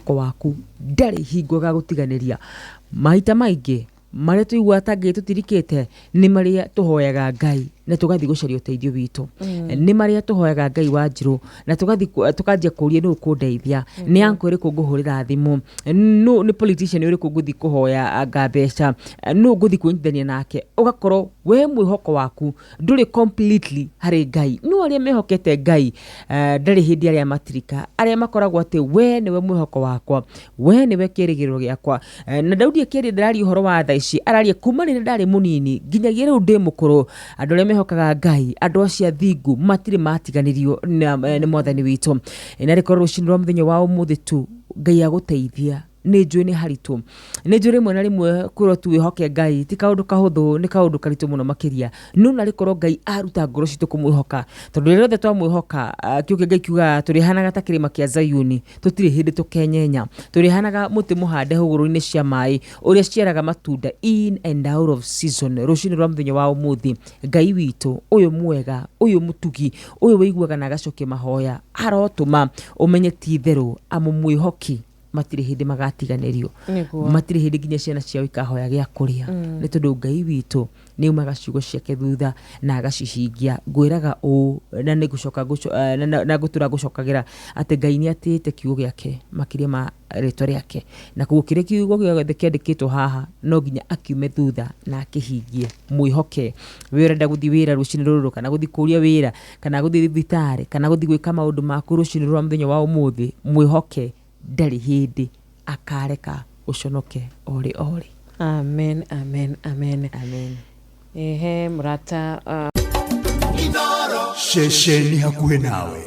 waku ndari hingo ga gutiganiria maita maingi maria tuigua tangi tutirikite ni maria tuhoyaga Ngai na tugathi gucaria uteithio witu ni maria tuhoyaga Ngai wa Njiru na tugathi tukanjia kuria no kundeithia ni anko iriku nguhurira thimu no ni politician iriku nguthi kuhoya mbeca no nguthi kunyithania nake ugakorwo we mwihoko waku nduri completely hari Ngai no aria mehokete Ngai ndari hindi aria matirika aria makoragwo ati we niwe mwihoko wakwa we niwe kirigiro giakwa na Daudi akiri ndarari uhoro wa thaici araria kuma ni ndari munini nginyagia riu ndi mukuru andu aria mehokaga Ngai andu acia thingu matiri matiganirio ni Mwathani witu na rikorwo rucini rwa muthenya wa umuthi tu Ngai aguteithia ni njui ni haritu ni njui rimwe na rimwe kwiro tu wihoke Ngai ti kaundu kahuthu ni kaundu karitu muno makiria no na rikorwo Ngai aruta ngoro citu kumwihoka tondu rero twa mwihoka kiuke Ngai kiuga turihanaga ta kirima kia Zayuni tutire hindi tukenyenya turihanaga muti muhande huguru-ini cia mai uria ciaraga matunda in and out of season rucini rwa muthenya wa umuthi Ngai witu uyu mwega uyu mutugi uyu wiguaga na gacoke mahoya arotuma umenye ti theru amumwihoki matire hindi magatiganirio matire hindi nginya ciana ciao ikahoya gia kuria ni tondu Ngai witu ni umaga ciugo ciake thutha na agacihingia ngwiraga u na ni gucoka na gutura gucokagira ati Ngai ni atite kiugo giake makiria ma ritwa riake na kugukire kiugo giothe kiandikitwo haha no nginya akiume thutha na akihingie mwihoke wirenda guthi wira rucini ruru kana guthi kuria wira kana guthi thibitari kana guthi gwika maundu maku rucini rwa muthenya wa umuthi mwihoke ndari hindi akareka uconoke ori. Amen, amen, amen, amen. Murata Shesheni hakuhe nawe.